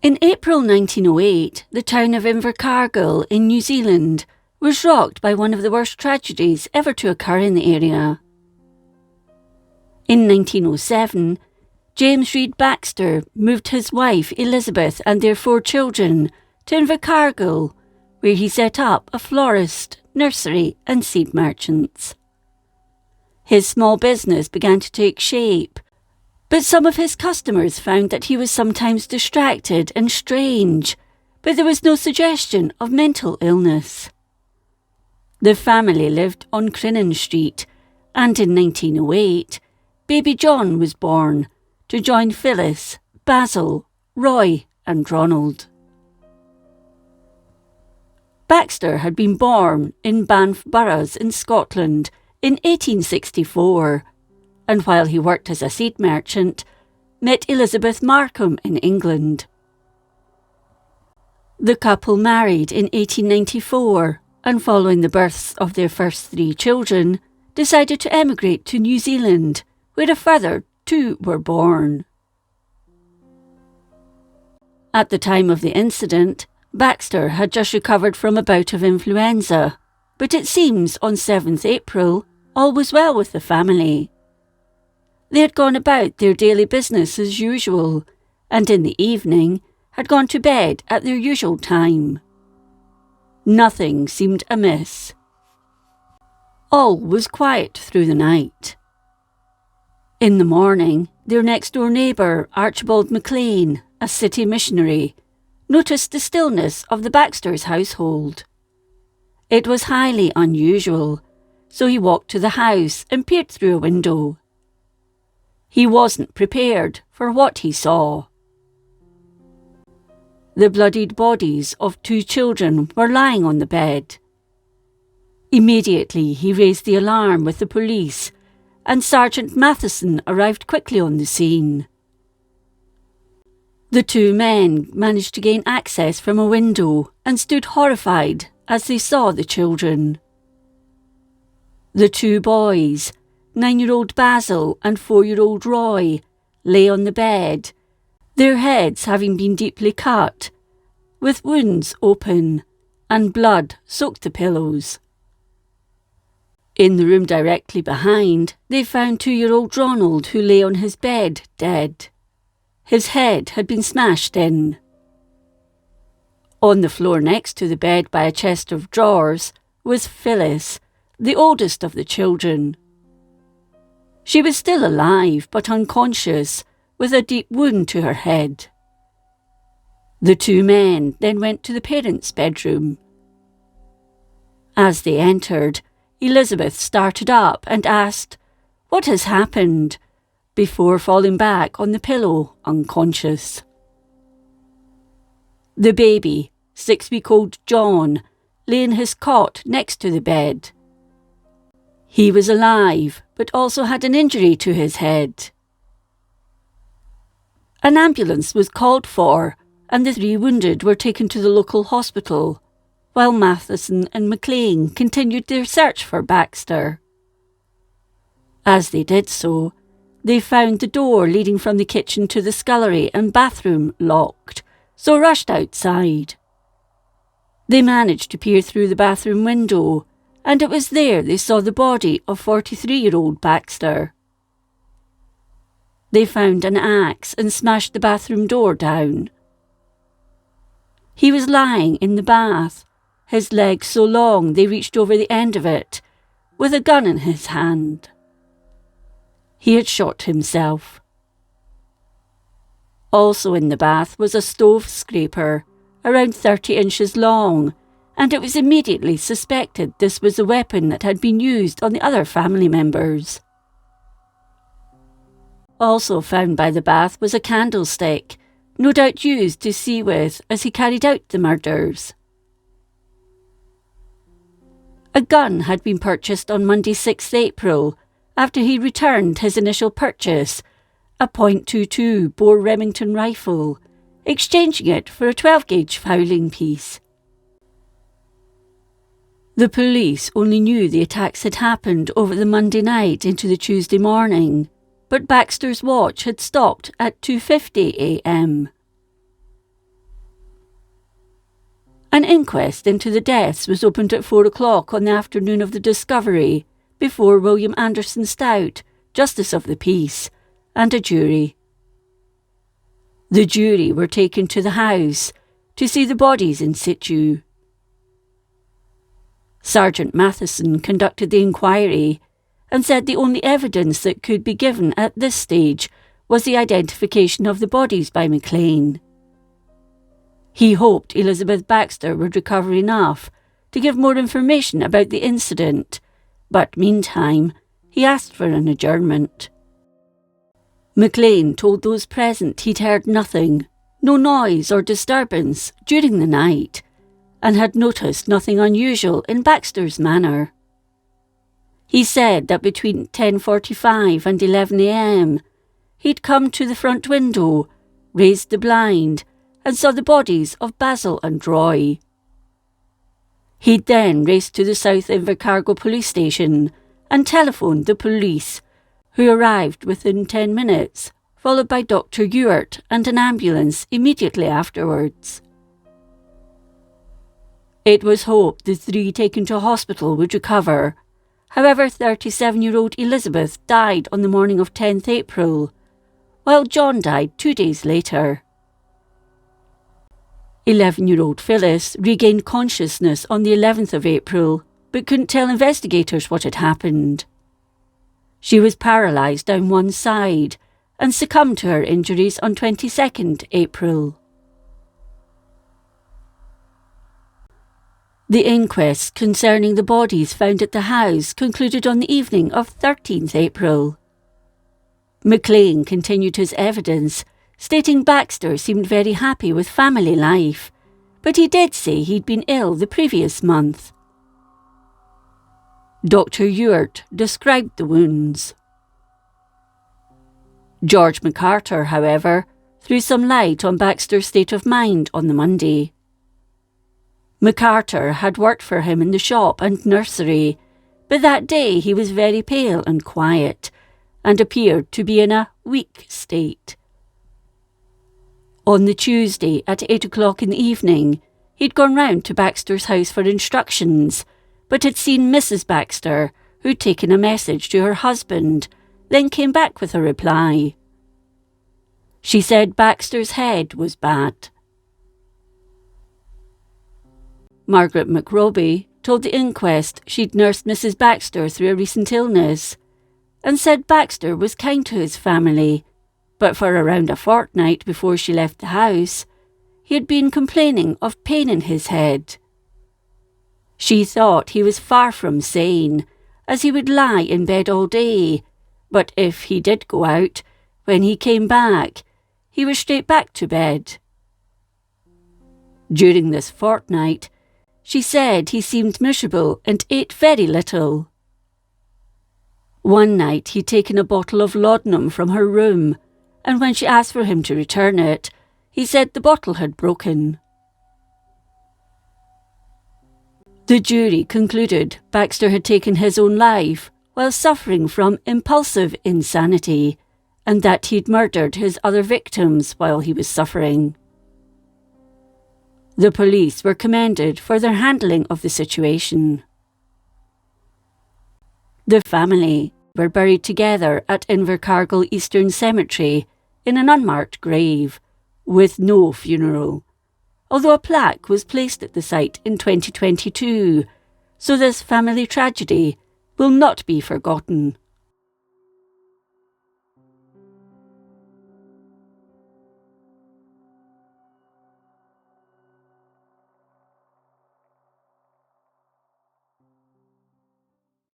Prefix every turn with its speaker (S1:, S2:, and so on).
S1: In April 1908, the town of Invercargill in New Zealand was rocked by one of the worst tragedies ever to occur in the area. In 1907, James Reed Baxter moved his wife Elizabeth and their 4 children to Invercargill, where he set up a florist, nursery and seed merchants. His small business began to take shape, but some of his customers found that he was sometimes distracted and strange, but there was no suggestion of mental illness. The family lived on Crinan Street, and in 1908, baby John was born to join Phyllis, Basil, Roy and Ronald. Baxter had been born in Banff Boroughs in Scotland in 1864, and while he worked as a seed merchant, met Elizabeth Markham in England. The couple married in 1894, and following the births of their first 3 children, decided to emigrate to New Zealand, where a further 2 were born. At the time of the incident, Baxter had just recovered from a bout of influenza, but it seems on 7th April all was well with the family. They had gone about their daily business as usual, and in the evening had gone to bed at their usual time. Nothing seemed amiss. All was quiet through the night. In the morning, their next-door neighbour, Archibald McLean, a city missionary, noticed the stillness of the Baxters' household. It was highly unusual, so he walked to the house and peered through a window. He wasn't prepared for what he saw. The bloodied bodies of 2 children were lying on the bed. Immediately he raised the alarm with the police, and Sergeant Matheson arrived quickly on the scene. The 2 men managed to gain access from a window and stood horrified as they saw the children. The 2 boys, 9-year-old Basil and 4-year-old Roy, lay on the bed, their heads having been deeply cut, with wounds open, and blood soaked the pillows. In the room directly behind, they found 2-year-old Ronald, who lay on his bed, dead. His head had been smashed in. On the floor next to the bed by a chest of drawers was Phyllis, the oldest of the children. She was still alive but unconscious, with a deep wound to her head. The 2 men then went to the parents' bedroom. As they entered, Elizabeth started up and asked, "What has happened?" before falling back on the pillow unconscious. The baby, 6-week-old John, lay in his cot next to the bed. He was alive, but also had an injury to his head. An ambulance was called for, and the 3 wounded were taken to the local hospital, while Matheson and McLean continued their search for Baxter. As they did so, they found the door leading from the kitchen to the scullery and bathroom locked, so rushed outside. They managed to peer through the bathroom window, and it was there they saw the body of 43-year-old Baxter. They found an axe and smashed the bathroom door down. He was lying in the bath, his legs so long they reached over the end of it, with a gun in his hand. He had shot himself. Also in the bath was a stove scraper, around 30 inches long, and it was immediately suspected this was the weapon that had been used on the other family members. Also found by the bath was a candlestick, no doubt used to see with as he carried out the murders. A gun had been purchased on Monday 6th April, after he returned his initial purchase, a .22 bore Remington rifle, exchanging it for a 12-gauge fowling piece. The police only knew the attacks had happened over the Monday night into the Tuesday morning, but Baxter's watch had stopped at 2:50 a.m. An inquest into the deaths was opened at 4 o'clock on the afternoon of the discovery, before William Anderson Stout, Justice of the Peace, and a jury. The jury were taken to the house to see the bodies in situ. Sergeant Matheson conducted the inquiry and said the only evidence that could be given at this stage was the identification of the bodies by McLean. He hoped Elizabeth Baxter would recover enough to give more information about the incident, but meantime he asked for an adjournment. McLean told those present he'd heard nothing, no noise or disturbance during the night, and had noticed nothing unusual in Baxter's manner. He said that between 10:45 and 11 a.m, he'd come to the front window, raised the blind, and saw the bodies of Basil and Roy. He'd then raced to the South Invercargill police station and telephoned the police, who arrived within 10 minutes, followed by Dr. Ewart and an ambulance immediately afterwards. It was hoped the three taken to hospital would recover. However, 37-year-old Elizabeth died on the morning of 10th April, while John died 2 days later. 11-year-old Phyllis regained consciousness on the 11th of April, but couldn't tell investigators what had happened. She was paralysed down one side and succumbed to her injuries on 22nd April. The inquest concerning the bodies found at the house concluded on the evening of 13th April. McLean continued his evidence, stating Baxter seemed very happy with family life, but he did say he'd been ill the previous month. Dr. Ewart described the wounds. George MacArthur, however, threw some light on Baxter's state of mind on the Monday. MacArthur had worked for him in the shop and nursery, but that day he was very pale and quiet, and appeared to be in a weak state. On the Tuesday at 8 o'clock in the evening, he'd gone round to Baxter's house for instructions, but had seen Mrs. Baxter, who'd taken a message to her husband, then came back with a reply. She said Baxter's head was bad. Margaret McRobbie told the inquest she'd nursed Mrs. Baxter through a recent illness, and said Baxter was kind to his family, but for around a fortnight before she left the house, he had been complaining of pain in his head. She thought he was far from sane, as he would lie in bed all day, but if he did go out, when he came back, he was straight back to bed. During this fortnight, she said he seemed miserable and ate very little. One night he'd taken a bottle of laudanum from her room, and when she asked for him to return it, he said the bottle had broken. The jury concluded Baxter had taken his own life while suffering from impulsive insanity, and that he'd murdered his other victims while he was suffering. The police were commended for their handling of the situation. The family were buried together at Invercargill Eastern Cemetery in an unmarked grave, with no funeral, although a plaque was placed at the site in 2022, so this family tragedy will not be forgotten.